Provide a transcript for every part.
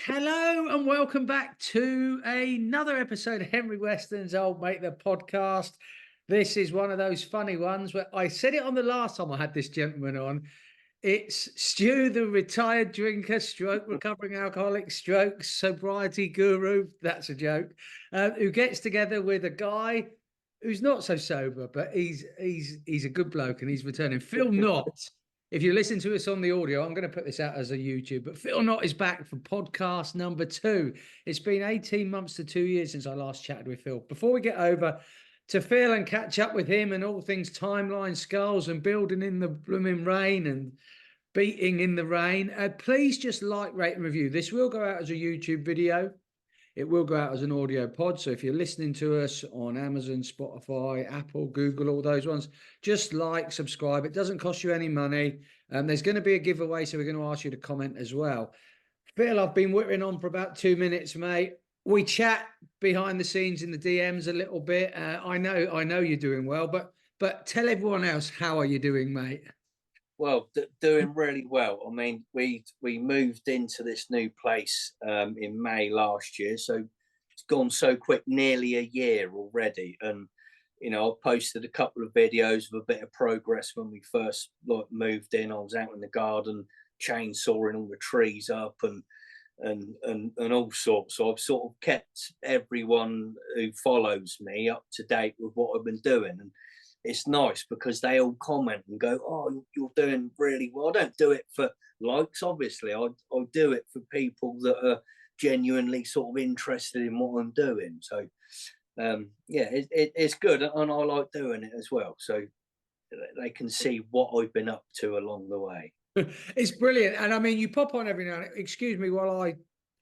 Hello and welcome back to another episode of Henry Weston's Old Mate the podcast. This is one of those funny ones where I said it on the last time I had this gentleman on. It's Stu, the retired drinker, stroke recovering alcoholic, stroke sobriety guru. That's a joke. Who gets together with a guy who's not so sober, but he's a good bloke and he's returning. Phil Knott. If you listen to us on the audio, I'm going to put this out as a YouTube, but Phil Knott is back for podcast number 2. It's been 18 months to 2 years since I last chatted with Phil. Before we get over to Phil and catch up with him and all things timeline, skulls and building in the blooming rain and beating in the rain, please just like, rate and review. This will go out as a YouTube video. It will go out as an audio pod. So if you're listening to us on Amazon, Spotify, Apple, Google, all those ones, just like, subscribe. It doesn't cost you any money. There's going to be a giveaway, so we're going to ask you to comment as well. Phil, I've been whittling on for about 2 minutes, mate. We chat behind the scenes in the DMs a little bit. I know you're doing well, but tell everyone else, how are you doing, mate? Well, doing really well. I mean, we moved into this new place in May last year, so it's gone so quick, nearly a year already. And I posted a couple of videos of a bit of progress when we first moved in. I was out in the garden, chainsawing all the trees up and all sorts. So I've sort of kept everyone who follows me up to date with what I've been doing. And it's nice because they all comment and go, "Oh, you're doing really well." I don't do it for likes, obviously. I do it for people that are genuinely sort of interested in what I'm doing. So, it's good, and I like doing it as well. So they can see what I've been up to along the way. It's brilliant. And I mean, you pop on every now and then. Excuse me while I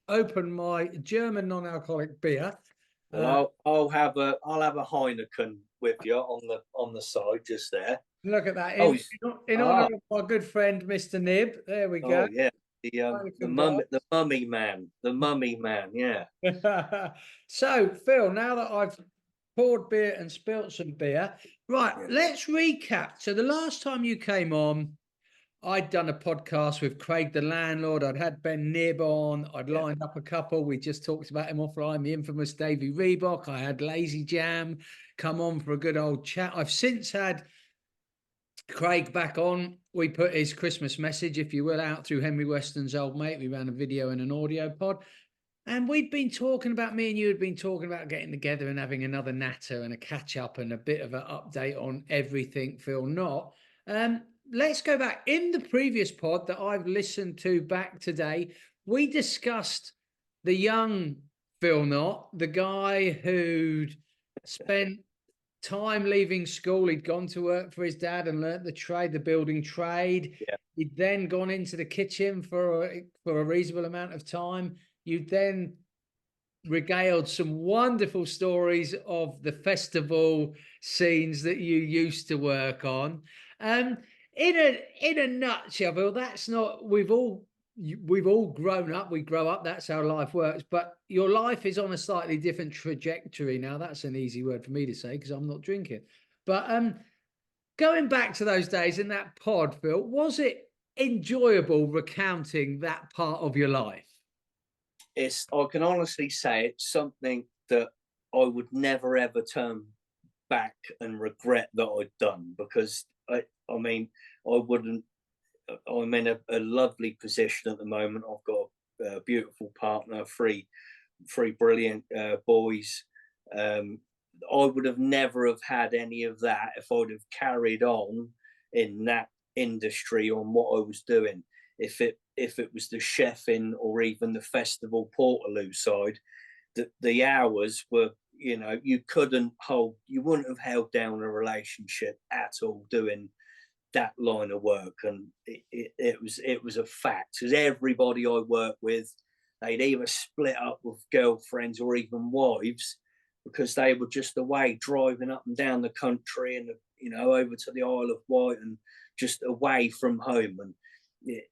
open my German non-alcoholic beer. Well, I'll have a Heineken with you on the side just there. Look at that. Oh, In honor of my good friend, Mr. Nib. There we go. oh yeah, the mummy man. Yeah. So, Phil, now that I've poured beer and spilt some beer, right, Yeah. let's recap. So the last time you came on, I'd done a podcast with Craig, the landlord. I'd had Ben Nib on. I'd lined up a couple. We just talked about him offline. The infamous Davey Reebok. I had Lazy Jam come on for a good old chat. I've since had Craig back on. We put his Christmas message, if you will, out through Henry Weston's Old Mate. We ran a video and an audio pod. And we'd been talking about, me and you had been talking about getting together and having another natter and a catch up and a bit of an update on everything Phil Knott. Let's go back. In the previous pod that I've listened to back today, we discussed the young Phil Knott, the guy who'd spent time leaving school. He'd gone to work for his dad and learnt the building trade. Yeah. He'd then gone into the kitchen for a reasonable amount of time. You'd then regaled some wonderful stories of the festival scenes that you used to work on. In a nutshell, Bill, that's not, we've all grown up, we grow up, that's how life works, but your life is on a slightly different trajectory now. That's an easy word for me to say because I'm not drinking. But going back to those days in that pod, Phil, was it enjoyable recounting that part of your life? I can honestly say it's something that I would never ever turn back and regret that I'd done, because I mean, I wouldn't. I'm in a lovely position at the moment. I've got a beautiful partner, three brilliant boys. I would have never have had any of that if I'd have carried on in that industry on what I was doing. If it was the chefing or even the festival Portaloo side, the hours were, you wouldn't have held down a relationship at all doing that line of work. And it was a fact, because everybody I worked with, they'd either split up with girlfriends or even wives, because they were just away driving up and down the country and over to the Isle of Wight and just away from home. And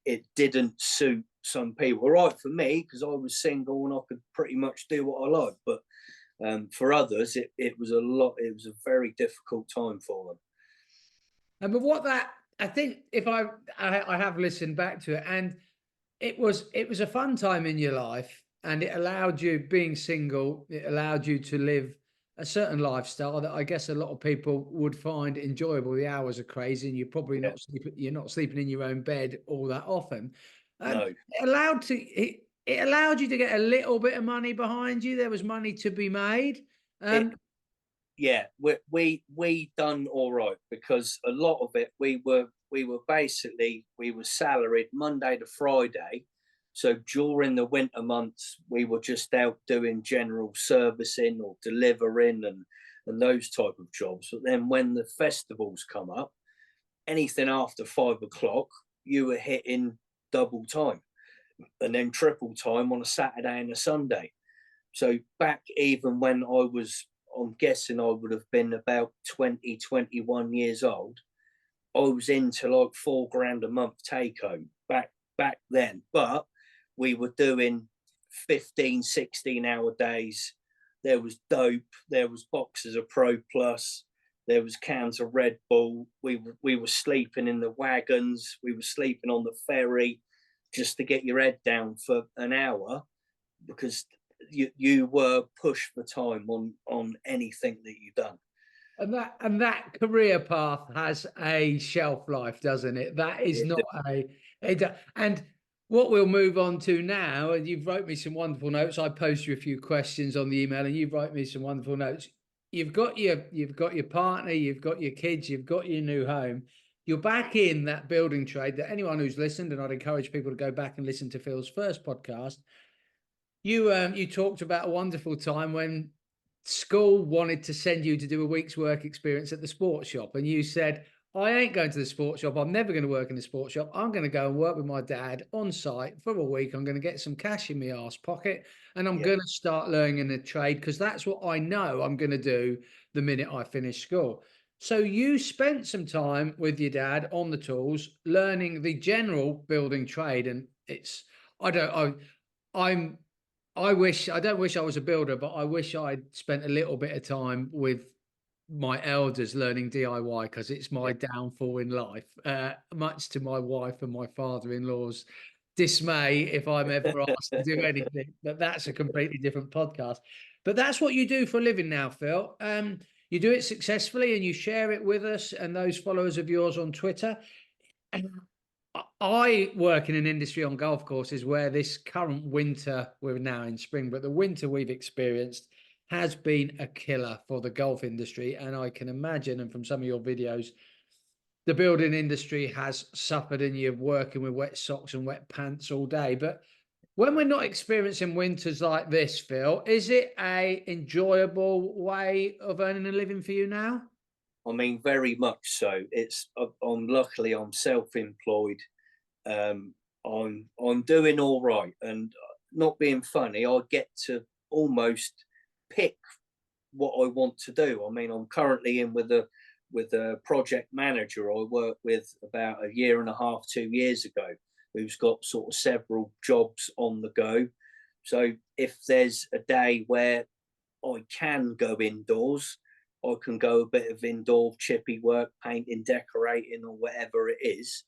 it didn't suit some people. All right for me, because I was single and I could pretty much do what I liked. But for others, it was a very difficult time for them. And but what that, I think, if I have listened back to it, and it was a fun time in your life, and it allowed you, being single, it allowed you to live a certain lifestyle that I guess a lot of people would find enjoyable. The hours are crazy, and Yeah, you're not sleeping in your own bed all that often. no, It allowed you to get a little bit of money behind you. There was money to be made. it Um, yeah, we done all right because a lot of it we were salaried Monday to Friday. So during the winter months, we were just out doing general servicing or delivering and those type of jobs. But then when the festivals come up, anything after 5 o'clock, you were hitting double time and then triple time on a Saturday and a Sunday. So back even when I'm guessing I would have been about 20, 21 years old, I was into like 4 grand a month take home back then. But we were doing 15, 16 hour days. There was dope, there was boxes of Pro Plus, there was cans of Red Bull. We were sleeping in the wagons, we were sleeping on the ferry just to get your head down for an hour because you were pushed for time on anything that you done. and that career path has a shelf life, doesn't it? That is It, not and what we'll move on to now, and you've wrote me some wonderful notes. I post you a few questions on the email, and you've wrote me some wonderful notes. You've got your partner, you've got your kids, you've got your new home. You're back in that building trade that anyone who's listened, and I'd encourage people to go back and listen to Phil's first podcast. You talked about a wonderful time when school wanted to send you to do a week's work experience at the sports shop, and you said, I ain't going to the sports shop. I'm never going to work in the sports shop. I'm going to go and work with my dad on site for a week. I'm going to get some cash in my arse pocket, and I'm yeah, going to start learning a trade because that's what I know I'm going to do the minute I finish school. So you spent some time with your dad on the tools, learning the general building trade, and it's I don't I'm I don't wish I was a builder, but I wish I'd spent a little bit of time with my elders learning DIY because it's yeah. my downfall in life, much to my wife and my father-in-law's dismay if I'm ever asked to do anything. But that's a completely different podcast. But that's what you do for a living now, Phil. You do it successfully and you share it with us and those followers of yours on Twitter. And I work in an industry on golf courses where this current winter, we're now in spring, but the winter we've experienced has been a killer for the golf industry. And I can imagine, and from some of your videos, the building industry has suffered and you're working with wet socks and wet pants all day. But when we're not experiencing winters like this, Phil, is it a enjoyable way of earning a living for you now? I mean, very much so. I'm luckily I'm self-employed. I'm doing all right, and not being funny, I get to almost pick what I want to do. I mean, I'm currently in with a project manager I worked with about a year and a half, 2 years ago, who's got sort of several jobs on the go. So if there's a day where I can go indoors, I can go a bit of indoor chippy work, painting, decorating, or whatever it is.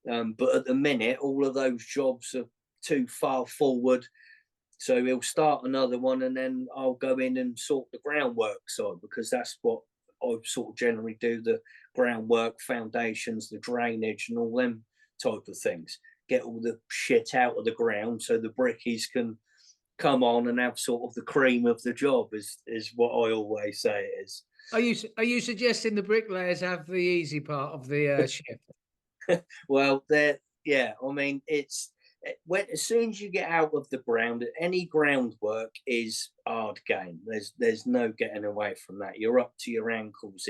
But at the minute, all of those jobs are too far forward. So he'll start another one and then I'll go in and sort the groundwork side because that's what I sort of generally do, the groundwork, foundations, the drainage and all them type of things. Get all the shit out of the ground so the brickies can come on and have sort of the cream of the job is what I always say it is. Are you suggesting the bricklayers have the easy part of the shift? Well, there, yeah. I mean, when as soon as you get out of the ground, any groundwork is hard game. There's no getting away from that. You're up to your ankles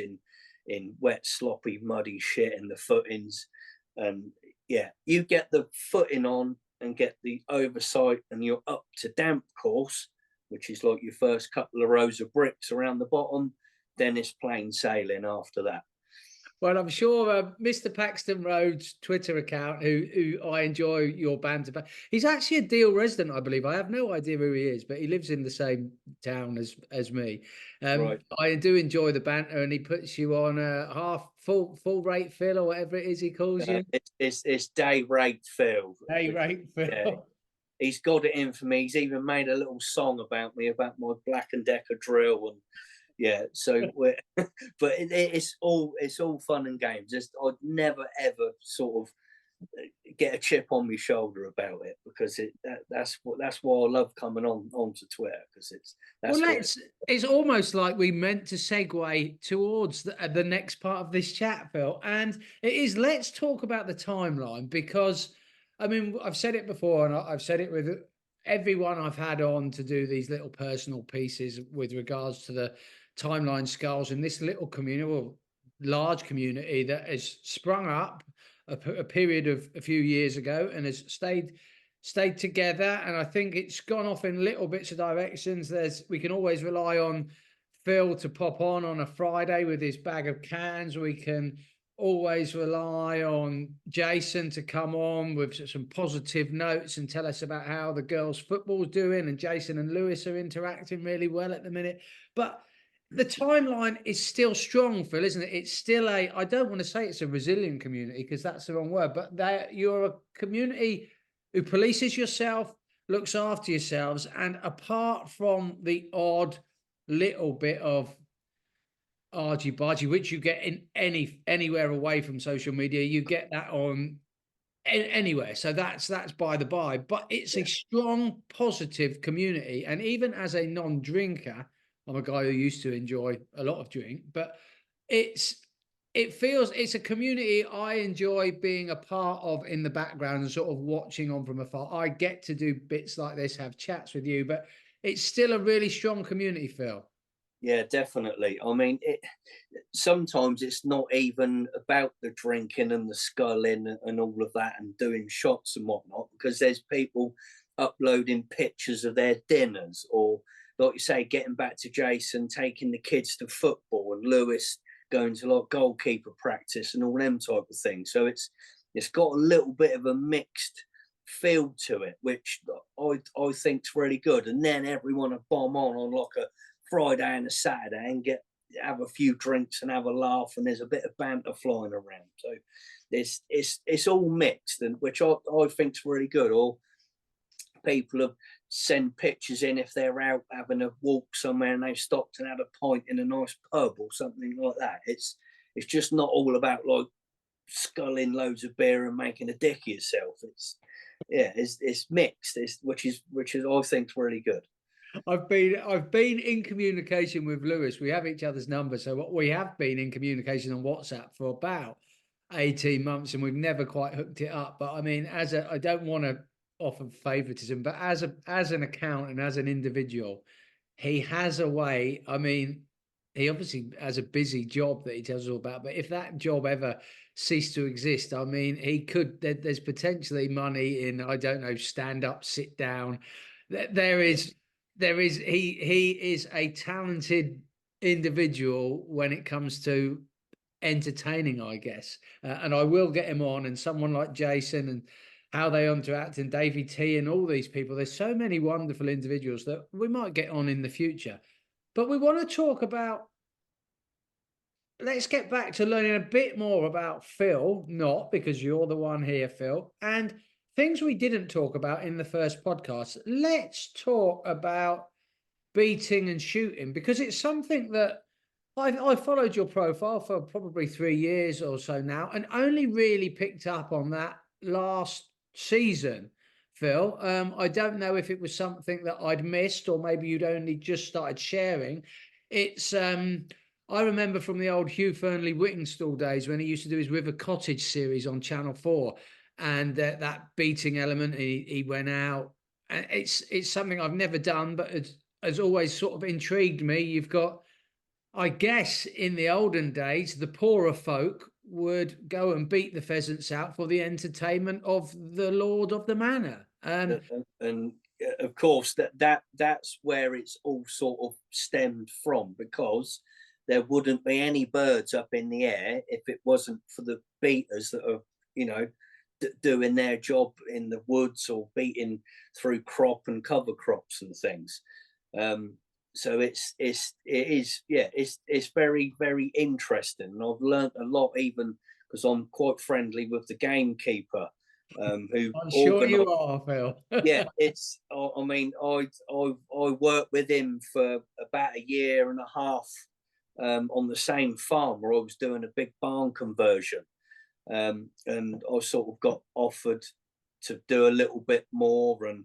in wet, sloppy, muddy shit in the footings, and yeah, you get the footing on and get the oversight, and you're up to damp course, which is like your first couple of rows of bricks around the bottom. Then it's plain sailing after that. Well, I'm sure Mr. Paxton Rhodes' Twitter account, who I enjoy your banter, but he's actually a Deal resident, I believe. I have no idea who he is, but he lives in the same town as me. Right. I do enjoy the banter, and he puts you on full rate Phil or whatever it is he calls you? It's day rate Phil. Day rate Yeah, Phil. he's got it in for me. He's even made a little song about me, about my Black and Decker drill, and yeah. So we're, but it's all fun and games. I'd never ever sort of get a chip on my shoulder about it, because that's why I love coming onto Twitter, because Well, that's what. it's almost like we meant to segue towards the next part of this chat, Phil. And it is, let's talk about the timeline, because I mean, I've said it before, and I've said it with everyone I've had on to do these little personal pieces with regards to the timeline skulls in this little community, or large community that has sprung up a period of a few years ago and has stayed together, and I think it's gone off in little bits of directions. We can always rely on Phil to pop on a Friday with his bag of cans. We can always rely on Jason to come on with some positive notes and tell us about how the girls' football's doing, and Jason and Lewis are interacting really well at the minute. But the timeline is still strong, Phil, isn't it? It's still I don't want to say it's a resilient community, because that's the wrong word, but you're a community who polices yourself, looks after yourselves, and apart from the odd little bit of argy bargy, which you get in anywhere away from social media, you get that on anywhere. So that's by the by. But it's a Yeah, strong, positive community, and even as a non-drinker, I'm a guy who used to enjoy a lot of drink, but it's it feels it's a community I enjoy being a part of in the background and sort of watching on from afar. I get to do bits like this, have chats with you, but it's still a really strong community, Phil. yeah, definitely. I mean, sometimes it's not even about the drinking and the sculling and all of that and doing shots and whatnot, because there's people uploading pictures of their dinners, or like you say, getting back to Jason, taking the kids to football, and Lewis going to like goalkeeper practice and all them type of things. So it's got a little bit of a mixed feel to it, which I think's really good. And then everyone will bomb on like a Friday and a Saturday and have a few drinks and have a laugh, and there's a bit of banter flying around. So it's all mixed, and which I think's really good. Or people have send pictures in if they're out having a walk somewhere and they've stopped and had a pint in a nice pub or something like that. It's just not all about like sculling loads of beer and making a dick of yourself. It's mixed. Which is I think's really good. I've been in communication with Lewis. We have each other's numbers, so we have been in communication on WhatsApp for about 18 months, and we've never quite hooked it up. But I mean, I don't want to offer favoritism, but as an account and as an individual, he has a way. I mean, he obviously has a busy job that he tells us all about, but if that job ever ceased to exist, I mean, there's potentially money in, I don't know, stand up, sit down. There is he is a talented individual when it comes to entertaining, I guess. And I will get him on, and someone like Jason, and how they interact, and Davey T, and all these people. There's so many wonderful individuals that we might get on in the future. But we want to talk about, let's get back to learning a bit more about Phil Knott, because you're the one here, Phil, and things we didn't talk about in the first podcast. Let's talk about beating and shooting, because it's something that I followed your profile for probably 3 years or so now, and only really picked up on that last season, Phil. I don't know if it was something that I'd missed, or maybe you'd only just started sharing. It's I remember from the old Hugh Fernley Whittingstall days when he used to do his River Cottage series on Channel 4, and that beating element, he went out, and it's something I've never done, but has always sort of intrigued me. You've got, I guess, in the olden days, the poorer folk would go and beat the pheasants out for the entertainment of the lord of the manor. And of course that's where it's all sort of stemmed from, because there wouldn't be any birds up in the air if it wasn't for the beaters that are, doing their job in the woods, or beating through crop and cover crops and things. so it's very, very interesting, and I've learnt a lot, even because I'm quite friendly with the gamekeeper, who I'm sure organise. you are, Phil. Yeah, it's. I mean, I worked with him for about a year and a half, on the same farm where I was doing a big barn conversion, and I sort of got offered to do a little bit more, and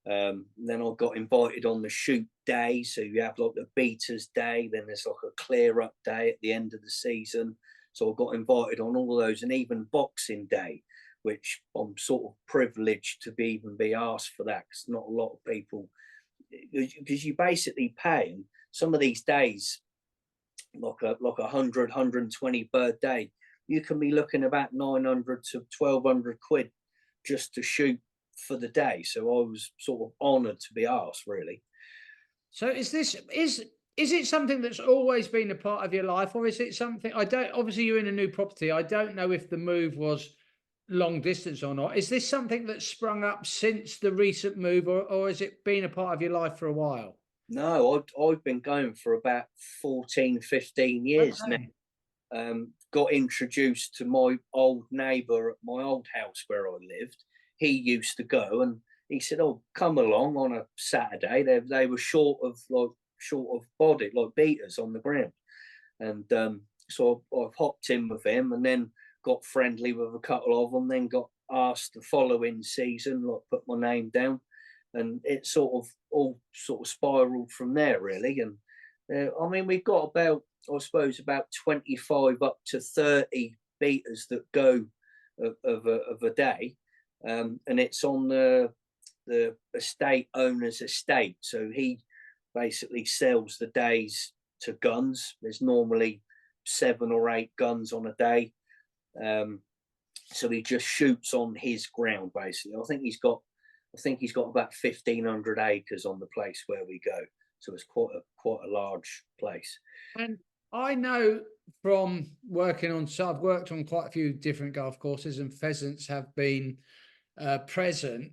then I got invited on the shoot day. So you have like the beaters day, then there's like a clear up day at the end of the season. So I got invited on all of those, and even Boxing Day, which I'm sort of privileged to be asked for that, because not a lot of people, because you basically pay, and some of these days, like 100 bird day, you can be looking about 900 to 1200 quid just to shoot for the day. So I was sort of honoured to be asked, really. So is it something that's always been a part of your life, or is it something I don't obviously you're in a new property. I don't know if the move was long distance or not. Is this something that's sprung up since the recent move, or has it been a part of your life for a while? No, I've been going for about 14, 15 years now. Okay. Got introduced to my old neighbour at my old house where I lived. He used to go, and he said, "Oh, come along on a Saturday." They were short of body, like beaters on the ground, and so I've hopped in with him, and then got friendly with a couple of them. Then got asked the following season, like put my name down, and it sort of all sort of spiraled from there, really. And I mean, we've got about, I suppose, about 25 up to 30 beaters that go of a day, and it's on the estate owner's estate. So he basically sells the days to guns. There's normally 7 or 8 guns on a day. Um, so he just shoots on his ground, basically. I think he's got about 1,500 acres on the place where we go. So it's quite a large place. And I know from working on, so I've worked on quite a few different golf courses, and pheasants have been present.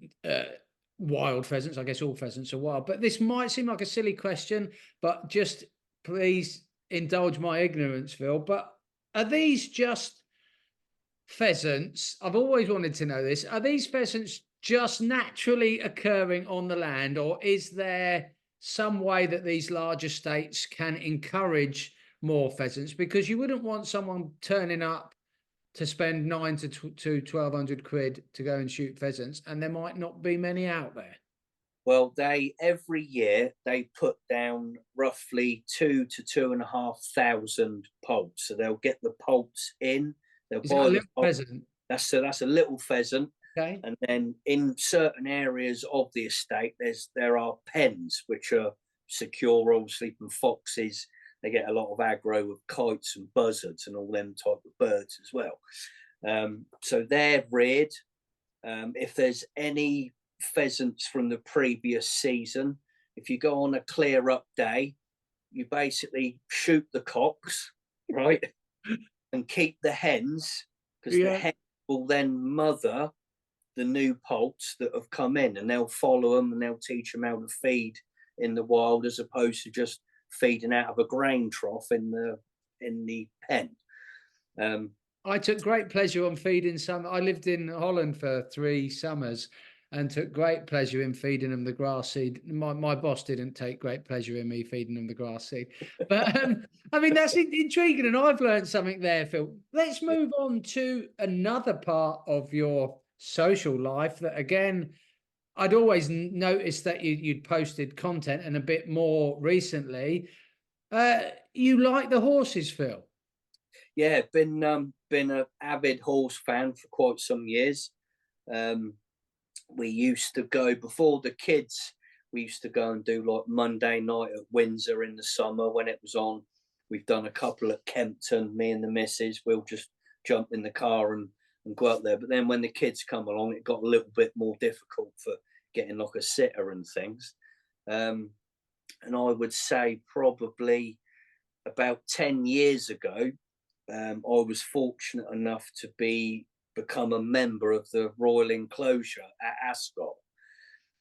Wild pheasants, I guess all pheasants are wild. But this might seem like a silly question, but just please indulge my ignorance, Phil. But are these just pheasants? I've always wanted to know this. Are these pheasants just naturally occurring on the land, or is there some way that these large estates can encourage more pheasants? Because you wouldn't want someone turning up to spend 1200 quid to go and shoot pheasants, and there might not be many out there. Well, they every year they put down roughly 2 to 2,500 poults. So they'll get the poults in. They'll Is that a buy the little poult. pheasant? That's a little pheasant. Okay. And then in certain areas of the estate, there are pens which are secure, obviously, from foxes. They get a lot of aggro with kites and buzzards and all them type of birds as well. So they're reared. If there's any pheasants from the previous season, if you go on a clear up day, you basically shoot the cocks, right, and keep the hens, because the Yeah. hens will then mother the new poults that have come in, and they'll follow them and they'll teach them how to feed in the wild, as opposed to just feeding out of a grain trough in the pen. Um, I took great pleasure on feeding some. I lived in Holland for 3 summers and took great pleasure in feeding them the grass seed. My boss didn't take great pleasure in me feeding them the grass seed. But I mean, that's intriguing, and I've learned something there, Phil. Let's move on to another part of your social life that, again, I'd always noticed that you'd posted content, and a bit more recently. You like the horses, Phil? yeah, been an avid horse fan for quite some years. Um, we used to go before the kids. We used to go and do like Monday night at Windsor in the summer when it was on. We've done a couple at Kempton. Me and the missus, we'll just jump in the car and go up there. But then when the kids come along, it got a little bit more difficult for getting like a sitter and things. And I would say probably about 10 years ago, I was fortunate enough to become a member of the Royal Enclosure at Ascot.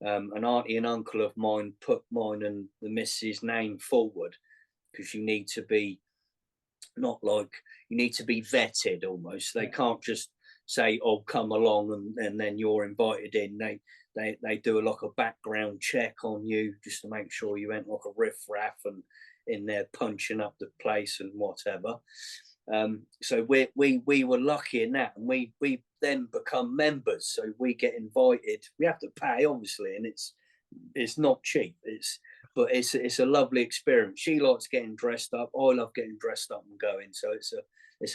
An auntie and uncle of mine put mine and the missus' name forward, because you need to be, not like, you need to be vetted almost. They Yeah. can't just say, "Oh, come along," and then you're invited in. They do like a background check on you just to make sure you ain't like a riff-raff and in there punching up the place and whatever. So we were lucky in that, and we then become members. So we get invited. We have to pay, obviously, and it's not cheap. It's a lovely experience. She likes getting dressed up. I love getting dressed up and going. So it's a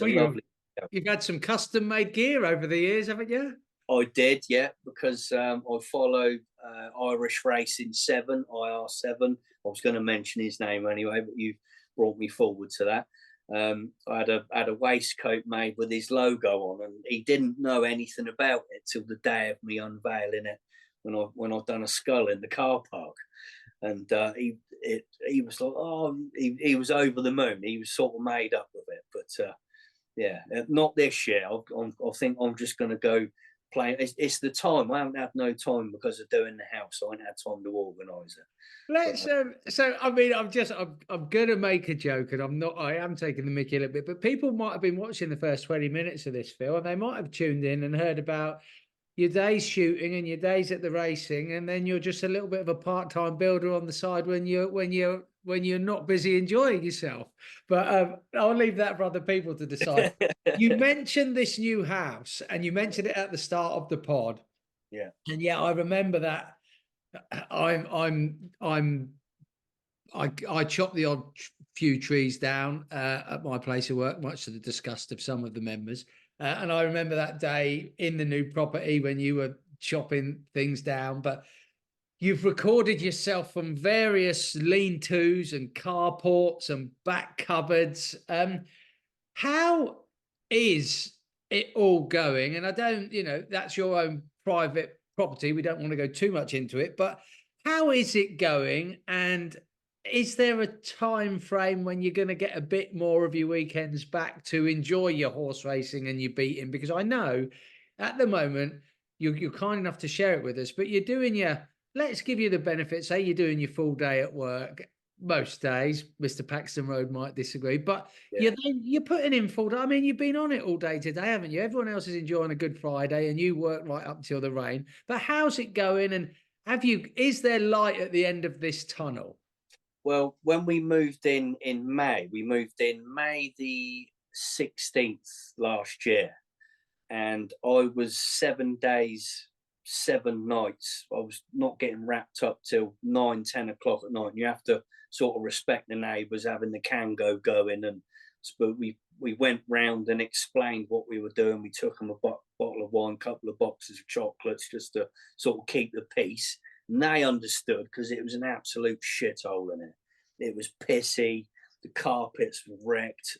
Well, lovely. you've had some custom made gear over the years, haven't you? I did, yeah, because I follow Irish Racing 7, IR7. I was going to mention his name anyway, but you brought me forward to that. I had a waistcoat made with his logo on, and he didn't know anything about it till the day of me unveiling it when I've done a skull in the car park, and he was like, oh, he was over the moon. He was sort of made up with it, but yeah, not this year. I think I'm just going to go play. It's the time. I haven't had no time because of doing the house. I haven't had time to organise it. Let's so I mean I'm gonna make a joke, and I am taking the mickey a little bit, but people might have been watching the first 20 minutes of this, Phil, and they might have tuned in and heard about your days shooting and your days at the racing, and then you're just a little bit of a part-time builder on the side when you're not busy enjoying yourself. But I'll leave that for other people to decide. You mentioned this new house, and you mentioned it at the start of the pod, Yeah. and yeah, I remember that. I chop the odd few trees down at my place of work, much to the disgust of some of the members. And I remember that day in the new property when you were chopping things down. But you've recorded yourself from various lean-tos and carports and back cupboards. How is it all going? And I don't, that's your own private property. We don't want to go too much into it, but how is it going? And is there a time frame when you're going to get a bit more of your weekends back to enjoy your horse racing and your beating? Because I know at the moment you're kind enough to share it with us, but you're doing let's give you the benefit. Say you're doing your full day at work most days. Mr. Paxton Road might disagree, but Yeah. you're putting in full day. I mean, you've been on it all day today, haven't you? Everyone else is enjoying a Good Friday, and you work right up till the rain. But how's it going? And is there light at the end of this tunnel? Well, when we moved in May, we moved in May the 16th last year, and I was 7 days, 7 nights. I was not getting wrapped up till 9, 10 o'clock at night. And you have to sort of respect the neighbours having the Kango going, and but we went round and explained what we were doing. We took them a bottle of wine, couple of boxes of chocolates, just to sort of keep the peace. And they understood, because it was an absolute shithole in it. It was pissy. The carpets were wrecked.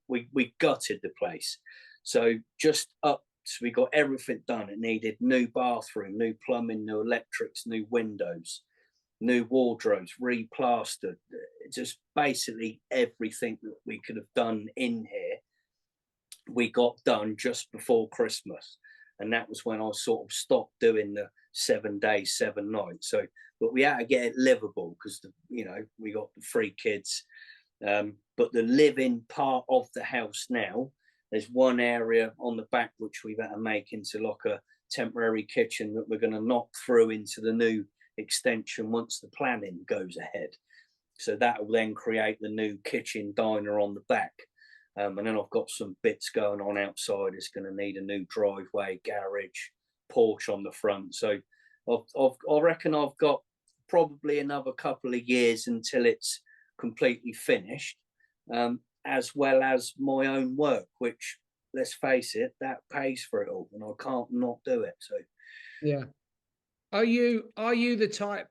We gutted the place. So just up, so we got everything done. It needed new bathroom, new plumbing, new electrics, new windows, new wardrobes, replastered. Just basically everything that we could have done in here, we got done just before Christmas. And that was when I sort of stopped doing the 7 days, 7 nights. So, but we had to get it livable, because we got the 3 kids. But the living part of the house now, there's one area on the back which we've had to make into like a temporary kitchen that we're going to knock through into the new extension once the planning goes ahead. So that will then create the new kitchen diner on the back. And then I've got some bits going on outside. It's going to need a new driveway, garage, porch on the front. So I reckon I've got probably another couple of years until it's completely finished, as well as my own work, which, let's face it, that pays for it all, and I can't not do it. So Yeah. Are you the type,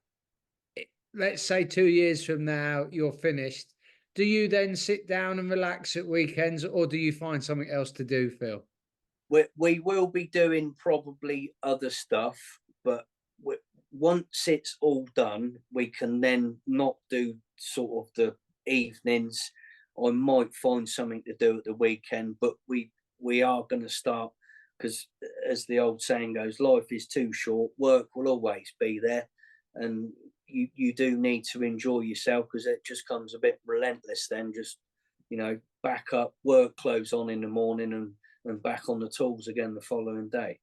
let's say 2 years from now, you're finished, do you then sit down and relax at weekends, or do you find something else to do, Phil? we will be doing probably other stuff, but once it's all done, we can then not do sort of the evenings. I might find something to do at the weekend, but we are going to start because as the old saying goes, life is too short. Work will always be there, and you do need to enjoy yourself, because it just comes a bit relentless. Then just back up, work clothes on in the morning, and back on the tools again the following day.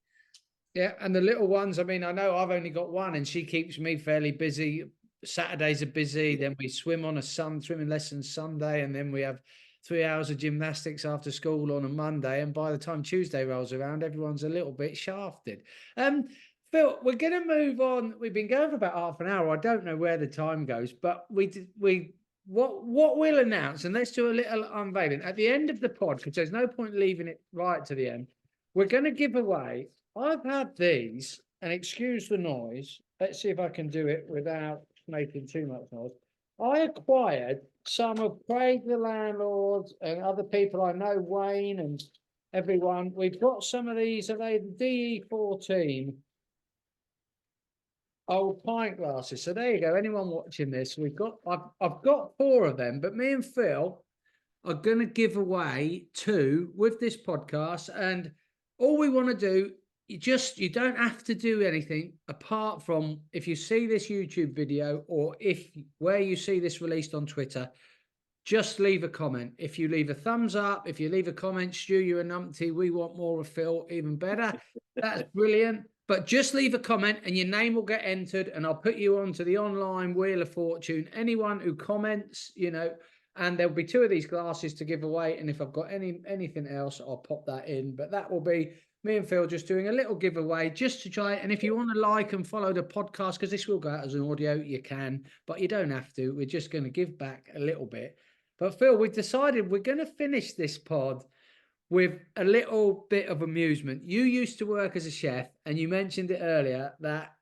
Yeah, and the little ones, I mean, I know I've only got one and she keeps me fairly busy. Saturdays are busy, then we swim on a swimming lesson Sunday, and then we have 3 hours of gymnastics after school on a Monday. And by the time Tuesday rolls around, everyone's a little bit shafted. Phil, we're going to move on. We've been going for about half an hour. I don't know where the time goes, but what we'll announce, and let's do a little unveiling at the end of the pod, because there's no point leaving it right to the end. We're going to give away. I've had these, and excuse the noise. Let's see if I can do it without making too much noise. I acquired some of Craig the landlord and other people I know, Wayne and everyone. We've got some of these. Are they the DE14 old pint glasses? So there you go. Anyone watching this, I've got 4 of them, but me and Phil are going to give away 2 with this podcast, and all we want to do, you don't have to do anything apart from, if you see this YouTube video, or where you see this released on Twitter, just leave a comment. If you leave a thumbs up, if you leave a comment, Stu, you're a numpty, we want more of Phil, even better. That's brilliant. But just leave a comment and your name will get entered, and I'll put you onto the online Wheel of Fortune. Anyone who comments, and there'll be 2 of these glasses to give away. And if I've got anything else, I'll pop that in. But that will be me and Phil just doing a little giveaway just to try it. And if you want to like and follow the podcast, because this will go out as an audio, you can, but you don't have to. We're just going to give back a little bit. But Phil, we've decided we're going to finish this pod with a little bit of amusement. You used to work as a chef, and you mentioned it earlier that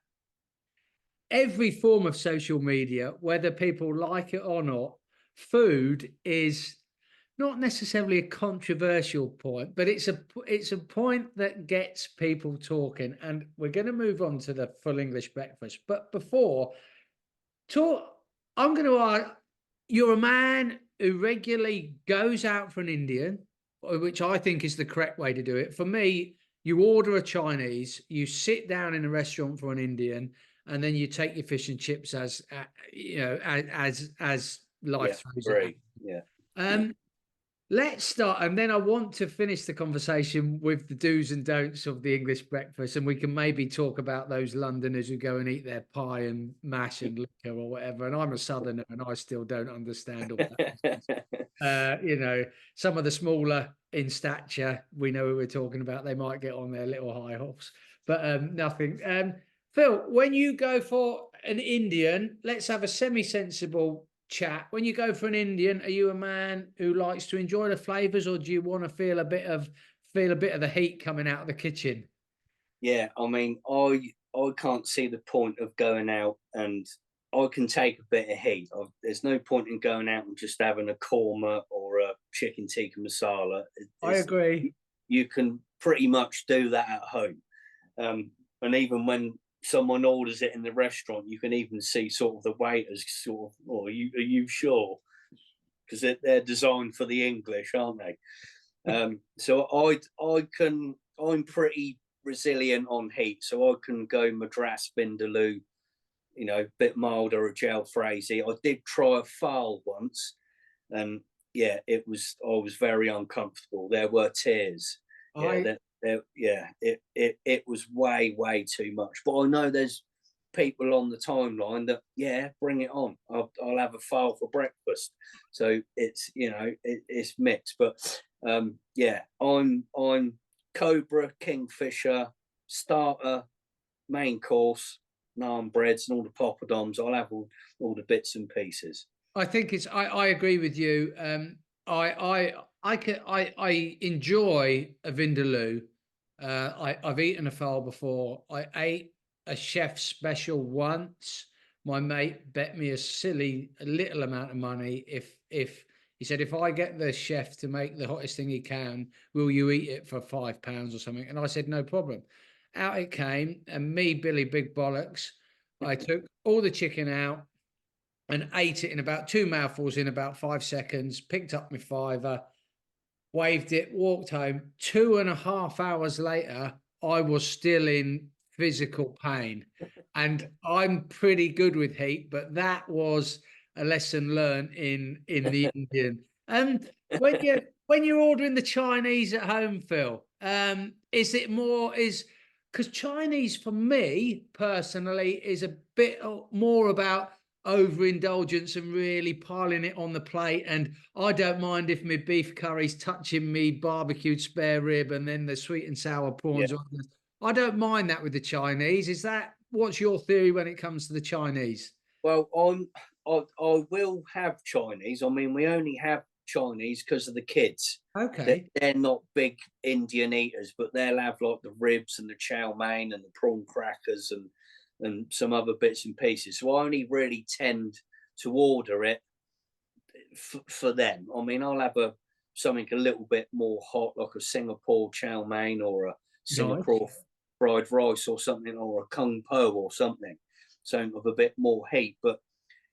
every form of social media, whether people like it or not, food is not necessarily a controversial point, but it's a point that gets people talking. And we're going to move on to the full English breakfast. But before, I'm going to ask, you're a man who regularly goes out for an Indian, which I think is the correct way to do it. For me, you order a Chinese, you sit down in a restaurant for an Indian, and then you take your fish and chips as life throws it. Yeah. Let's start, and then I want to finish the conversation with the do's and don'ts of the English breakfast, and we can maybe talk about those Londoners who go and eat their pie and mash and liquor or whatever. And I'm a Southerner, and I still don't understand all that. Some of the smaller in stature, we know who we're talking about. They might get on their little high hops, but nothing. Phil, when you go for an Indian, let's have a semi-sensible chat. When you go for an Indian, are you a man who likes to enjoy the flavors, or do you want to feel a bit of the heat coming out of the kitchen? Yeah, I mean, I can't see the point of going out, and I can take a bit of heat. There's no point in going out and just having a korma or a chicken tikka masala. I agree. You can pretty much do that at home, and even when someone orders it in the restaurant, you can even see sort of the waiters sort of, are you sure? Because they're designed for the English, aren't they? So I'm pretty resilient on heat, so I can go Madras Vindaloo, a bit milder, a jalfrezi. I did try a fowl once, and I was very uncomfortable. There were tears. It was way too much. But I know there's people on the timeline that bring it on. I'll have a fowl for breakfast. So it's it's mixed. But I'm Cobra, Kingfisher, starter, main course, naan breads, and all the poppadoms. I'll have all the bits and pieces. I think I agree with you. I enjoy a vindaloo. I've eaten a fowl before. I ate a chef special once. My mate bet me a little amount of money. If he said, if I get the chef to make the hottest thing he can, will you eat it for £5 or something? And I said, no problem. Out it came, and me, Billy Big Bollocks, I took all the chicken out and ate it in about 2 mouthfuls in about 5 seconds, picked up my fiver, waved it, walked home. 2.5 hours later, I was still in physical pain. And I'm pretty good with heat, but that was a lesson learned in the Indian. And when you're ordering the Chinese at home, Phil, is it more is because Chinese for me personally is a bit more about overindulgence and really piling it on the plate. And I don't mind if my beef curry's touching me barbecued spare rib and then the sweet and sour Yeah. prawns. I don't mind that with the Chinese. Is that what's your theory when it comes to the Chinese? Well, I will have Chinese. I mean, we only have Chinese because of the kids. Okay. They're not big Indian eaters, but they'll have like the ribs and the chow mein and the prawn crackers and some other bits and pieces. So I only really tend to order it for them. I mean, I'll have something a little bit more hot, like a Singapore chow mein or a Nice. Singapore fried rice or something, or a kung po or something, something with a bit more heat. But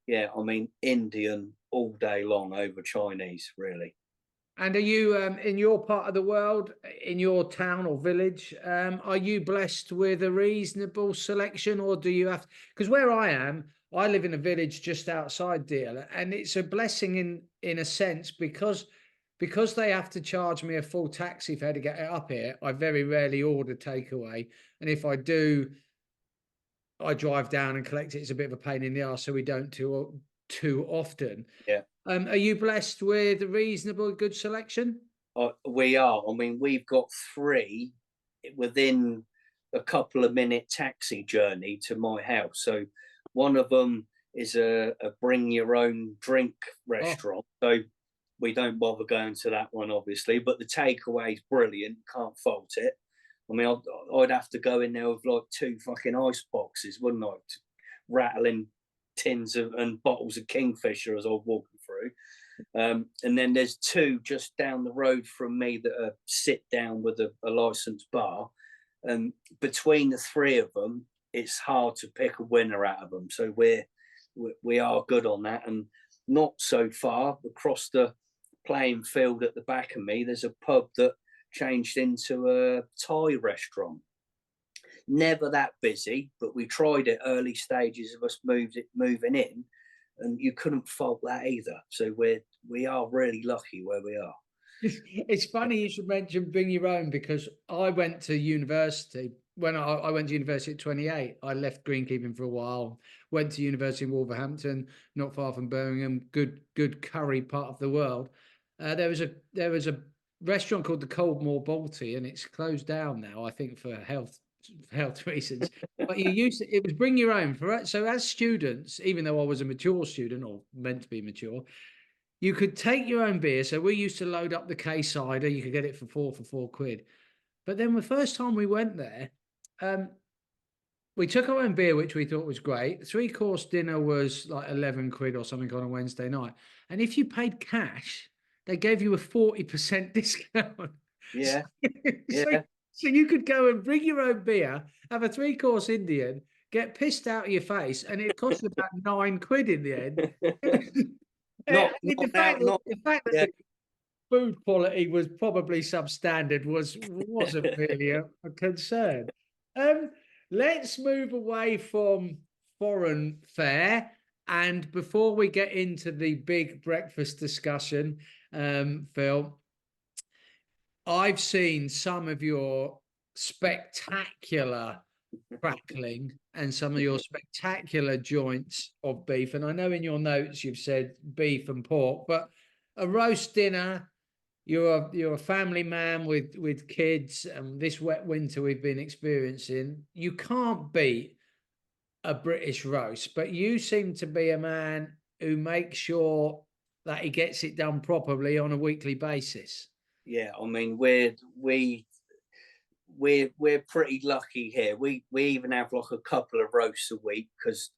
yeah, I mean, Indian all day long over Chinese, really. And are you in your part of the world, in your town or village? Are you blessed with a reasonable selection, or do you have? Because where I am, I live in a village just outside Deal, and it's a blessing in a sense because they have to charge me a full taxi fare to get it up here. I very rarely order takeaway, and if I do, I drive down and collect it. It's a bit of a pain in the ass, so we don't too often. Yeah, Are you blessed with a reasonable good selection? we are. I mean, we've got three within a couple of minute taxi journey to my house. So one of them is a bring your own drink Oh, restaurant. So we don't bother going to that one, obviously. But the takeaway is brilliant. Can't fault it. I mean, I'd have to go in there with like two fucking ice boxes, wouldn't I? Rattling tins and bottles of Kingfisher as I was walking through. And then there's two just down the road from me that are sit down with a licensed bar. And between the three of them, it's hard to pick a winner out of them. So we are good on that. And not so far across the playing field at the back of me, there's a pub that changed into a Thai restaurant. Never that busy, but we tried it early stages of us moving in, and you couldn't fault that either. So we are really lucky where we are. it's funny you should mention bring your own because I went to university when I went to university at 28. I left greenkeeping for a while, went to university in Wolverhampton, not far from Birmingham. Good curry part of the world. There was a restaurant called the Coldmore Balti, and it's closed down now. I think for health reasons. But you used to, it was bring your own for it. So as students, even though I was a mature student or meant to be mature, you could take your own beer. So we used to load up the K cider. You could get it for 4 quid. But then the first time we went there, um, we took our own beer, which we thought was great. Three-course dinner was like 11 quid or something on a Wednesday night. And if you paid cash, they gave you a 40% discount. Yeah, So, yeah. so you could go and bring your own beer, have a three-course Indian, get pissed out of your face, and it cost you about 9 quid in the end. I mean, Not now, not the fact that yeah. the food quality was probably substandard wasn't really a concern. Um, let's move away from foreign fare, and before we get into the big breakfast discussion, Phil, I've seen some of your spectacular crackling and some of your spectacular joints of beef. And I know in your notes you've said beef and pork, but a roast dinner. You're a family man with kids, and this wet winter we've been experiencing. You can't beat a British roast, but you seem to be a man who makes sure that he gets it done properly on a weekly basis. Yeah, I mean we're pretty lucky here. We even have like a couple of roasts a week because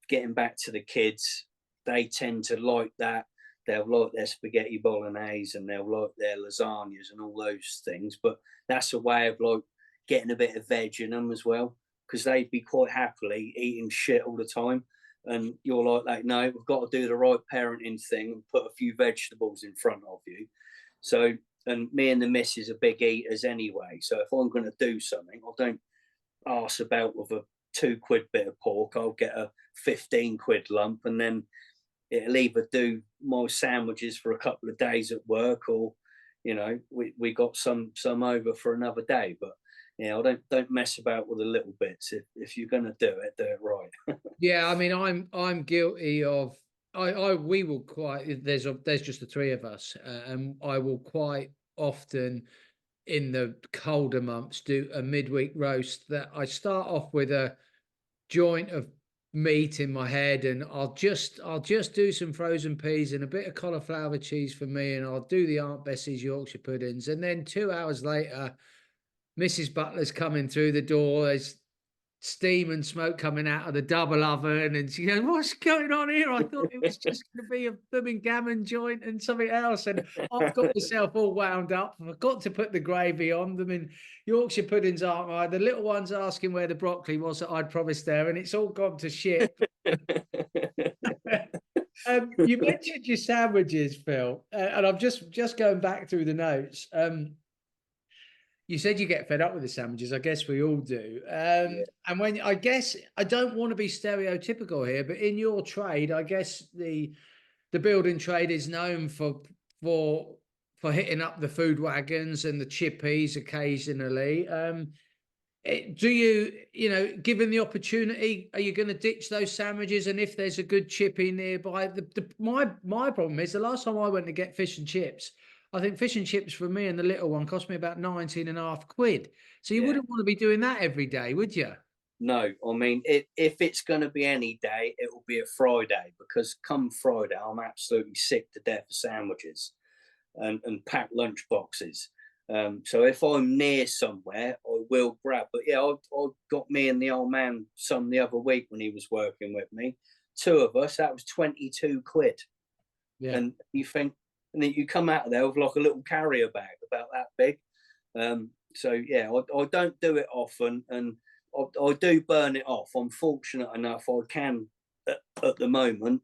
getting back to the kids, they tend to like that. They'll like their spaghetti bolognese and they'll like their lasagnas and all those things. But that's a way of like getting a bit of veg in them as well because they'd be quite happily eating shit all the time. And you're like, no, we've got to do the right parenting thing and put a few vegetables in front of you. So and me and the missus are big eaters anyway. So if I'm going to do something, I don't arse about with a £2 bit of pork. I'll get a 15 quid lump, and then it'll either do my sandwiches for a couple of days at work, or we got some over for another day. But I don't mess about with the little bits. If you're going to do it right. Yeah, I mean, I'm guilty of. We will quite. There's just the three of us, and I will quite often in the colder months do a midweek roast that I start off with a joint of meat in my head, and I'll just do some frozen peas and a bit of cauliflower cheese for me, and I'll do the Aunt Bessie's Yorkshire puddings, and then 2 hours later Mrs. Butler's coming through the door. There's steam and smoke coming out of the double oven, and she goes, "What's going on here? I thought it was just going to be a blooming gammon joint and something else." And I've got myself all wound up. I've got to put the gravy on them. And Yorkshire puddings aren't right. The little one's asking where the broccoli was that I'd promised her, and it's all gone to shit. You mentioned your sandwiches, Phil, and I'm just going back through the notes. You said you get fed up with the sandwiches. I guess we all do. Yeah. And when I guess I don't want to be stereotypical here, but in your trade, I guess the building trade is known for hitting up the food wagons and the chippies occasionally. Do given the opportunity, are you going to ditch those sandwiches? And if there's a good chippy nearby, my problem is the last time I went to get fish and chips, I think fish and chips for me and the little one cost me about 19.5 quid. So you Yeah. wouldn't want to be doing that every day, would you? No, I mean, if it's going to be any day, it will be a Friday, because come Friday, I'm absolutely sick to death of sandwiches and packed lunch boxes. So if I'm near somewhere, I will grab. But yeah, I got me and the old man some the other week when he was working with me. Two of us, that was 22 quid. Yeah. And you think, and then you come out of there with like a little carrier bag about that big. So yeah, I don't do it often, and I do burn it off. I'm fortunate enough I can at the moment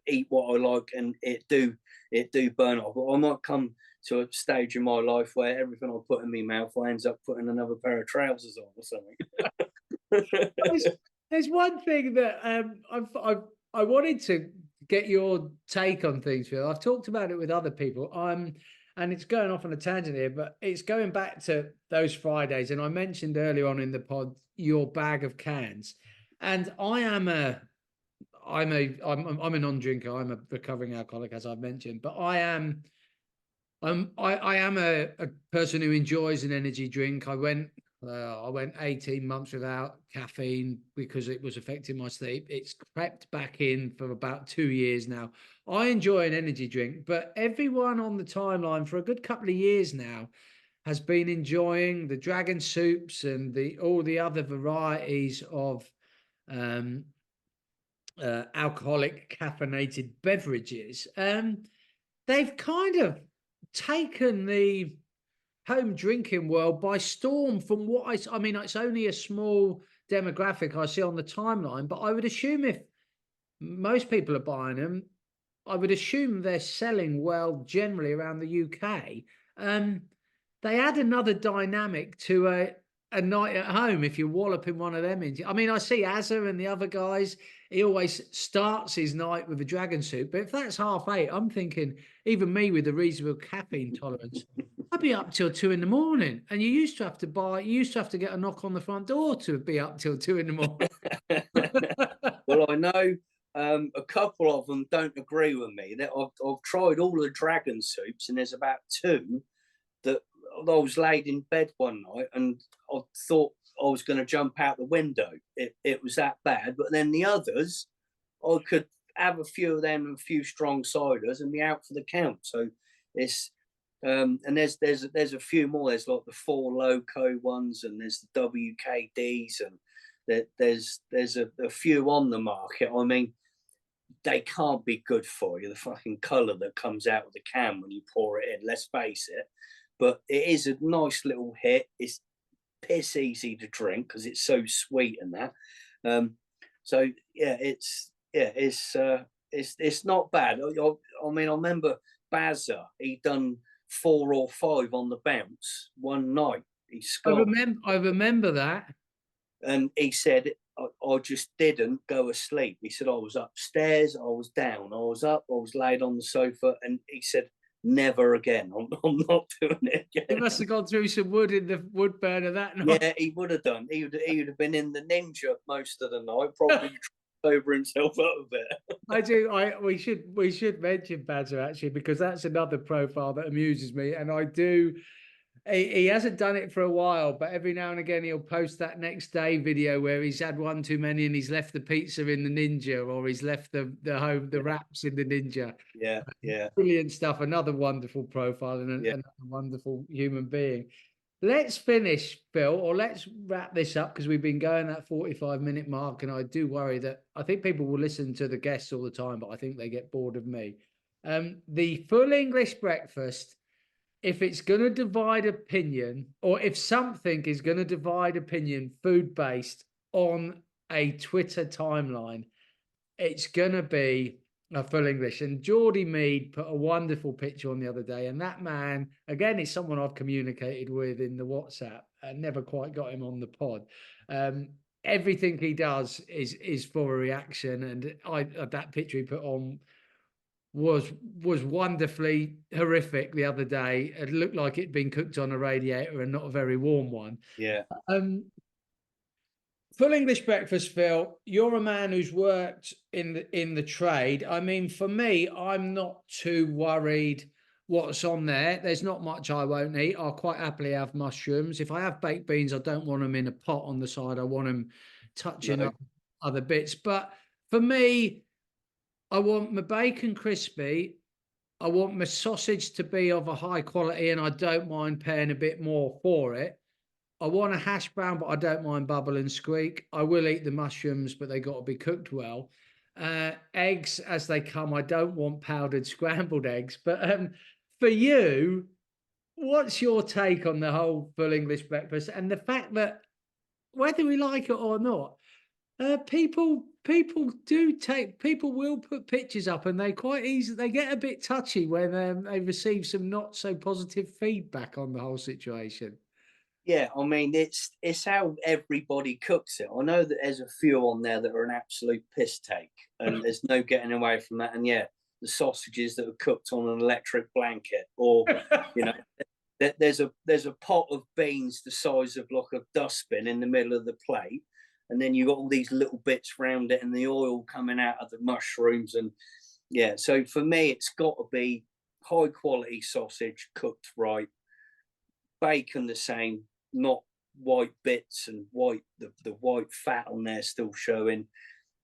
eat what I like, and it do burn off. But I might come to a stage in my life where everything I put in my mouth, I ends up putting another pair of trousers on or something. There's one thing that I wanted to get your take on things, Phil. I've talked about it with other people. And it's going off on a tangent here, but it's going back to those Fridays. And I mentioned earlier on in the pod your bag of cans, and I'm a non-drinker. I'm a recovering alcoholic, as I've mentioned, but I am a person who enjoys an energy drink. I went 18 months without caffeine because it was affecting my sleep. It's crept back in for about 2 years now. I enjoy an energy drink, but everyone on the timeline for a good couple of years now has been enjoying the dragon soups and all the other varieties of alcoholic caffeinated beverages. They've kind of taken the home drinking world by storm. From what I mean, it's only a small demographic I see on the timeline, but I would assume if most people are buying them, I would assume they're selling well generally around the UK. They add another dynamic to a night at home if you're walloping one of them into. I mean, I see Azza and the other guys, he always starts his night with a dragon soup. But if that's 8:30, I'm thinking, even me with a reasonable caffeine tolerance, I'd be up till 2 a.m. And you used to have to get a knock on the front door to be up till 2 a.m. Well, I know a couple of them don't agree with me. I've tried all the dragon soups, and there's about two that I was laid in bed one night and I thought I was going to jump out the window. It was that bad. But then the others, I could have a few of them and a few strong ciders and be out for the count. So it's and there's a few more. There's like the Four Loco ones, and there's the WKDs, and there's a few on the market. I mean, they can't be good for you. The fucking colour that comes out of the can when you pour it in, let's face it. But it is a nice little hit. It's piss easy to drink because it's so sweet and that. So yeah, it's not bad. I mean, I remember Bazza. He done 4 or 5 on the bounce one night. He I scoffed, remember. I remember that. and he said, I just didn't go asleep. He said, I was upstairs, I was down, I was up, I was laid on the sofa, and he said, never again. I'm not doing it He again. must have gone through some wood in the wood burner that night. Yeah, he would have done. He would have been in the ninja most of the night, probably over himself up a bit. I do. We should mention Bazza actually, because that's another profile that amuses me, and I do. He hasn't done it for a while, but every now and again he'll post that next day video where he's had one too many and he's left the pizza in the ninja, or he's left the wraps in the ninja. Yeah, yeah, Brilliant stuff. Another wonderful profile and yeah, a wonderful human being. Let's finish, Phil, or let's wrap this up, because we've been going that 45-minute mark, and I do worry that I think people will listen to the guests all the time, but I think they get bored of me. The full English breakfast, if it's going to divide opinion, or if something is going to divide opinion food based on a Twitter timeline, it's going to be a full English. And Geordie Mead put a wonderful picture on the other day. And that man, again, is someone I've communicated with in the WhatsApp and never quite got him on the pod. Everything he does is for a reaction. And that picture he put on was wonderfully horrific the other day. It looked like it'd been cooked on a radiator and not a very warm one. yeah. Full English breakfast, Phil. You're a man who's worked in the trade. I mean, for me, I'm not too worried what's on there. There's not much I won't eat. I'll quite happily have mushrooms. If I have baked beans, I don't want them in a pot on the side. I want them touching No. up other bits. But for me, I want my bacon crispy. I want my sausage to be of a high quality, and I don't mind paying a bit more for it. I want a hash brown, but I don't mind bubble and squeak. I will eat the mushrooms, but they got to be cooked well. Eggs as they come. I don't want powdered scrambled eggs. But for you, what's your take on the whole full English breakfast and the fact that whether we like it or not, people will put pictures up, and they get a bit touchy when they receive some not so positive feedback on the whole situation. Yeah, I mean, it's how everybody cooks it. I know that there's a few on there that are an absolute piss take, and there's no getting away from that. And yeah, the sausages that are cooked on an electric blanket, or you know, there's a pot of beans the size of like a dustbin in the middle of the plate, and then you got all these little bits around it, and the oil coming out of the mushrooms, and yeah. So for me, it's got to be high quality sausage cooked right, bacon the same, not white bits and the white fat on there still showing.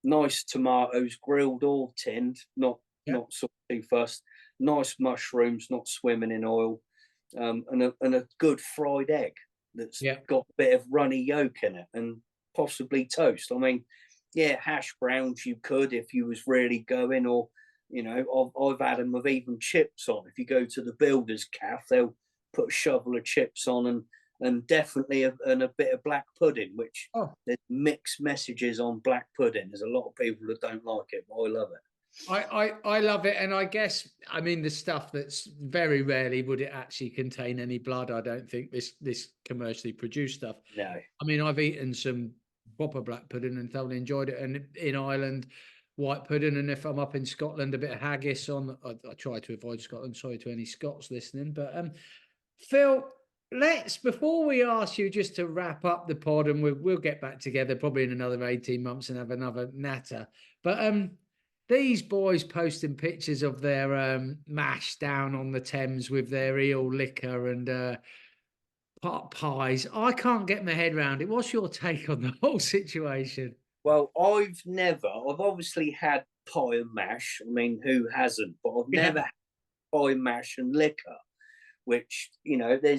Nice tomatoes, grilled or tinned, not sort of too fussed. Nice mushrooms, not swimming in oil, and a good fried egg that's got a bit of runny yolk in it, and possibly toast. I mean, yeah, hash browns you could if you was really going, or you know, I've had them with even chips on. If you go to the builder's cafe, they'll put a shovel of chips on, and definitely and a bit of black pudding, which there's mixed messages on black pudding. There's a lot of people that don't like it, but I love it. I love it, and I guess I mean the stuff that's very rarely would it actually contain any blood. I don't think this commercially produced stuff. No, I mean I've eaten some proper black pudding and thoroughly enjoyed it, and in Ireland white pudding, and if I'm up in Scotland a bit of haggis on. I try to avoid Scotland. Sorry to any Scots listening, but Phil, before we ask you just to wrap up the pod, and we'll get back together probably in another 18 months and have another natter. But these boys posting pictures of their mash down on the Thames with their eel liquor and pot pies. I can't get my head around it. What's your take on the whole situation? well, I've obviously had pie and mash. I mean, who hasn't? But I've never had pie, mash, and liquor. Which, you know, I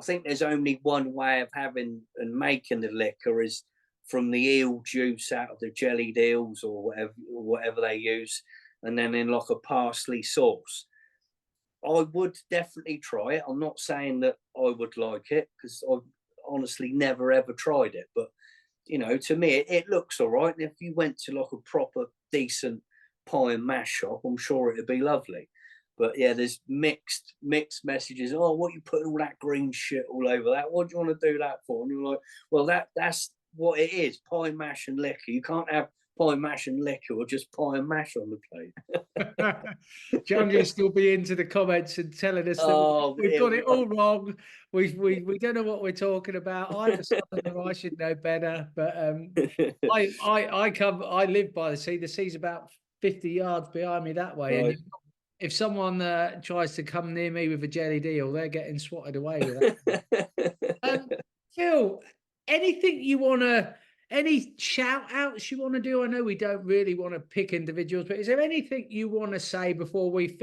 think there's only one way of having and making the liquor is from the eel juice out of the jellied eels or whatever they use, and then in like a parsley sauce. I would definitely try it. I'm not saying that I would like it because I've honestly never ever tried it, but you know, to me it looks all right. And if you went to like a proper decent pie and mash shop, I'm sure it'd be lovely. But yeah, there's mixed messages. Oh, what you putting all that green shit all over that? What do you want to do that for? And you're like, well, that's what it is: pie, mash, and liquor. You can't have pie, mash, and liquor, or just pie and mash on the plate. John will still be into the comments and telling us that Oh, we've got it all wrong. We don't know what we're talking about. I'm a southerner, I should know better. But I live by the sea. The sea's about 50 yards behind me that way, right. and if someone tries to come near me with a jelly deal, they're getting swatted away with that. Phil, anything you want to, any shout outs you want to do? I know we don't really want to pick individuals, but is there anything you want to say before we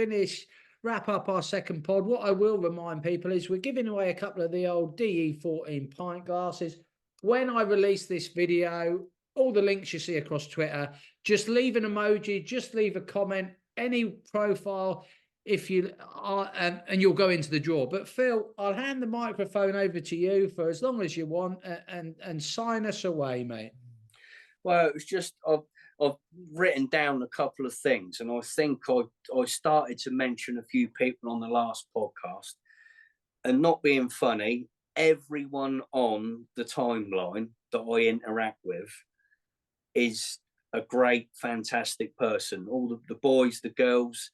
wrap up our second pod? What I will remind people is we're giving away a couple of the old DE14 pint glasses. When I release this video, all the links you see across Twitter, just leave an emoji, just leave a comment, any profile if you are, and you'll go into the draw. But Phil, I'll hand the microphone over to you for as long as you want, and sign us away, mate. Well, it was just I've written down a couple of things, and I think I started to mention a few people on the last podcast, and not being funny, everyone on the timeline that I interact with is a great, fantastic person. All the boys, the girls.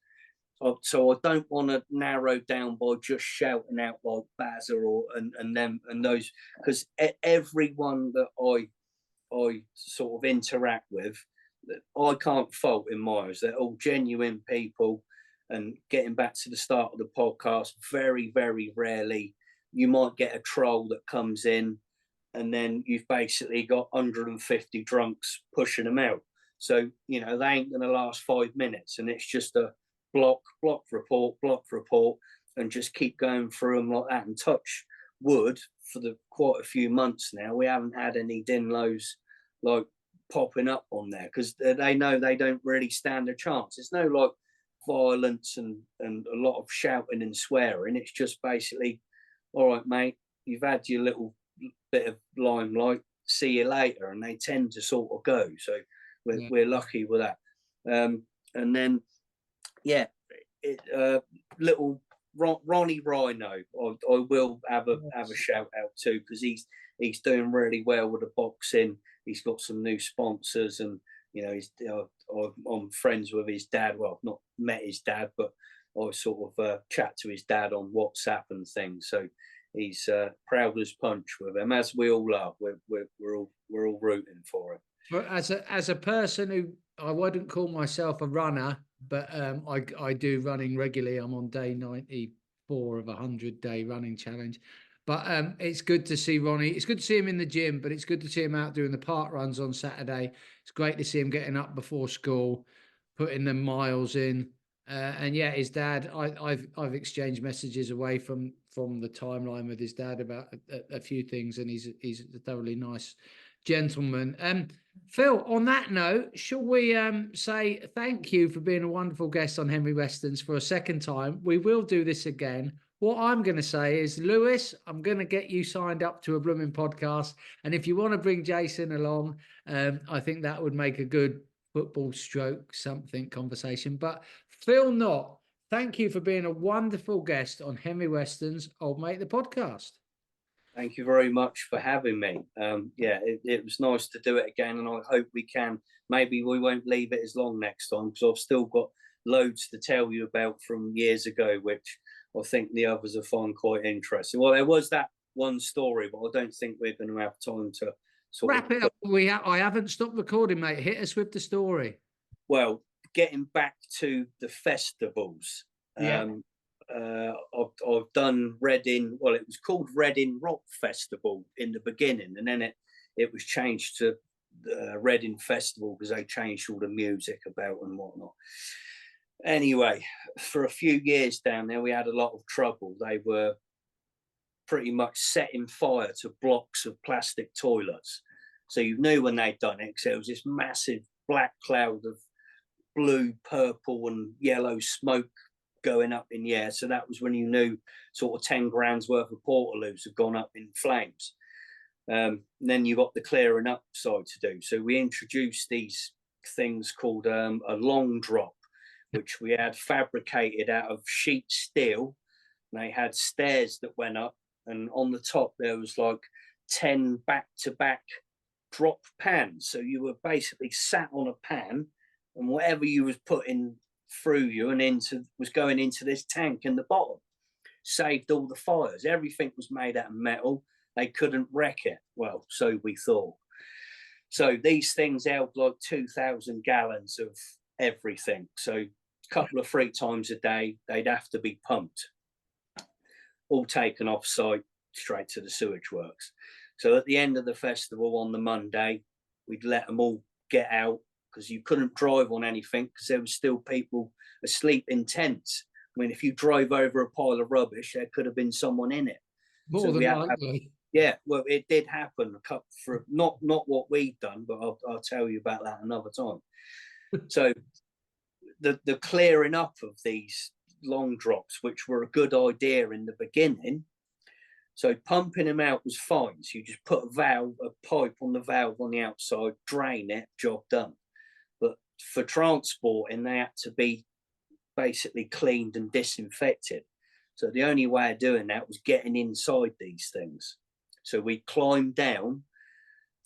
So I don't want to narrow down by just shouting out like Bazza and them and those, because everyone that I sort of interact with, I can't fault in my eyes. They're all genuine people. And getting back to the start of the podcast, very, very rarely you might get a troll that comes in, and then you've basically got 150 drunks pushing them out. So, they ain't going to last 5 minutes, and it's just a block report, and just keep going through them like that. And touch wood, for the quite a few months now, we haven't had any Dinlows like popping up on there, because they know they don't really stand a chance. There's no like violence and a lot of shouting and swearing. It's just basically, all right, mate, you've had your little bit of limelight, see you later, and they tend to sort of go. So we're lucky with that. And then little Ronnie Rhino, I will have a shout out to, because he's doing really well with the boxing. He's got some new sponsors, and I'm friends with his dad. Well, I've not met his dad, but I sort of chat to his dad on WhatsApp and things. So he's proud as punch with him, as we all are. We're all rooting for him. But as a person who, I wouldn't call myself a runner, but I do running regularly. I'm on day 94 of a 100-day running challenge. But it's good to see Ronnie. It's good to see him in the gym, but it's good to see him out doing the park runs on Saturday. It's great to see him getting up before school, putting the miles in. And yeah, his dad, I've exchanged messages away from the timeline with his dad about a few things, and he's a thoroughly nice gentleman. Phil, on that note, shall we say thank you for being a wonderful guest on Henry Westerns for a second time? We will do this again. What I'm going to say is, Lewis, I'm going to get you signed up to a blooming podcast. And if you want to bring Jason along, I think that would make a good football stroke something conversation. But Phil Knott, thank you for being a wonderful guest on Henry Westerns Old Mate the podcast. Thank you very much for having me. It was nice to do it again, and I hope we can. Maybe we won't leave it as long next time, because I've still got loads to tell you about from years ago, which I think the others will find quite interesting. Well, there was that one story, but I don't think we're going to have time to wrap it up. I haven't stopped recording, mate. Hit us with the story. Well, getting back to the festivals. Yeah. I've done Reading. Well, it was called Reading Rock Festival in the beginning, and then it was changed to Reading Festival, because they changed all the music about and whatnot. Anyway, for a few years down there, we had a lot of trouble. They were pretty much setting fire to blocks of plastic toilets. So you knew when they'd done it, because it was this massive black cloud of blue, purple, and yellow smoke going up in the air. So that was when you knew sort of 10 grand's worth of Portaloos had gone up in flames. Then you got the clearing up side to do. So we introduced these things called a long drop, which we had fabricated out of sheet steel. And they had stairs that went up, and on the top there was like 10 back-to-back drop pans. So you were basically sat on a pan, and whatever you was putting through you and into was going into this tank in the bottom. Saved all the fires. Everything was made out of metal. They couldn't wreck it. Well, so we thought. So these things held like 2,000 gallons of everything. So a couple of 3 times a day, they'd have to be pumped. All taken off site, straight to the sewage works. So at the end of the festival on the Monday, we'd let them all get out, because you couldn't drive on anything because there was still people asleep in tents. I mean, if you drove over a pile of rubbish, there could have been someone in it. More than likely. Yeah, well, it did happen. For not what we've done, but I'll tell you about that another time. So the clearing up of these long drops, which were a good idea in the beginning. So pumping them out was fine. So you just put a pipe on the valve on the outside, drain it, job done. But for transporting, they had to be basically cleaned and disinfected. So the only way of doing that was getting inside these things. So we climbed down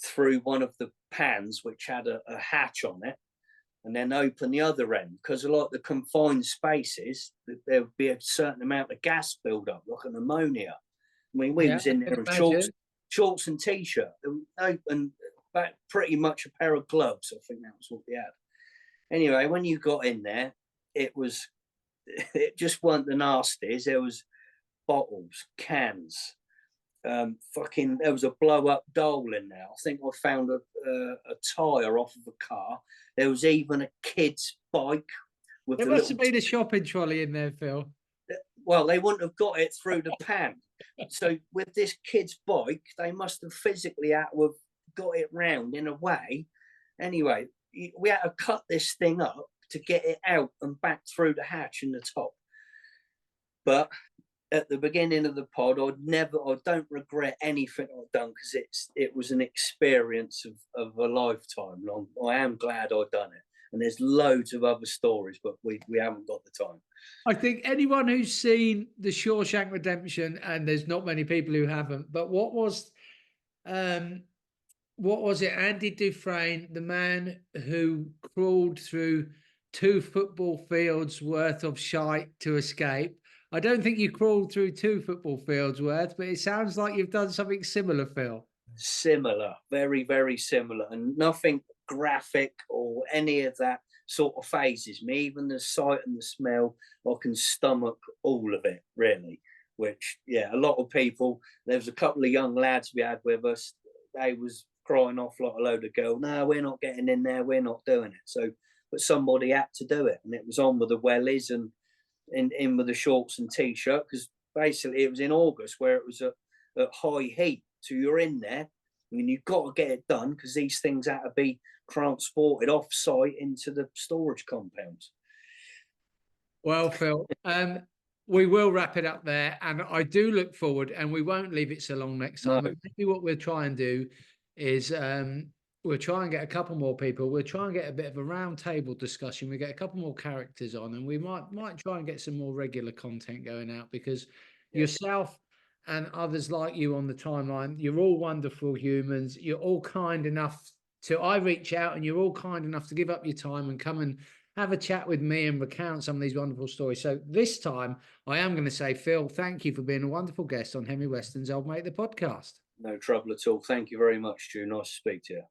through one of the pans, which had a hatch on it, and then open the other end, because a lot of the confined spaces, there would be a certain amount of gas build-up, like an ammonia. I mean, we was in there in shorts and t-shirt, and pretty much a pair of gloves. I think that was what we had. Anyway, when you got in there, it just weren't the nasties. There was bottles, cans, there was a blow-up doll in there. I think I found a tire off of a car. There was even a kid's bike with there must have been a shopping trolley in there, Phil. Well, they wouldn't have got it through the pan. So with this kid's bike, they must have physically had to have got it round in a way. Anyway, we had to cut this thing up to get it out and back through the hatch in the top. But at the beginning of the pod, I don't regret anything I've done, because it was an experience of a lifetime. And I am glad I've done it. And there's loads of other stories, but we haven't got the time. I think anyone who's seen The Shawshank Redemption, and there's not many people who haven't, but what was it? Andy Dufresne, the man who crawled through 2 football fields worth of shite to escape. I don't think you crawled through 2 football fields worth, but it sounds like you've done something similar, Phil. Similar, very, very similar, and nothing graphic or any of that sort of phases me. Even the sight and the smell, I can stomach all of it, really. Which, yeah, a lot of people, there was a couple of young lads we had with us, they was crying off like a load of girls, no, we're not getting in there, we're not doing it. So, but somebody had to do it, and it was on with the wellies and in with the shorts and t-shirt, because basically it was in August where it was at high heat. So you're in there, I mean, you've got to get it done, because these things had to be transported off site into the storage compounds. Well, Phil, we will wrap it up there, and I do look forward, and we won't leave it so long next time. No. Maybe what we'll try and do is we'll try and get a couple more people. We'll try and get a bit of a round table discussion. We get a couple more characters on, and we might try and get some more regular content going out, because yourself and others like you on the timeline, you're all wonderful humans. You're all kind enough I reach out, and you're all kind enough to give up your time and come and have a chat with me and recount some of these wonderful stories. So this time I am going to say, Phil, thank you for being a wonderful guest on Henry Weston's Old Mate the podcast. No trouble at all. Thank you very much, Stu. Nice to speak to you.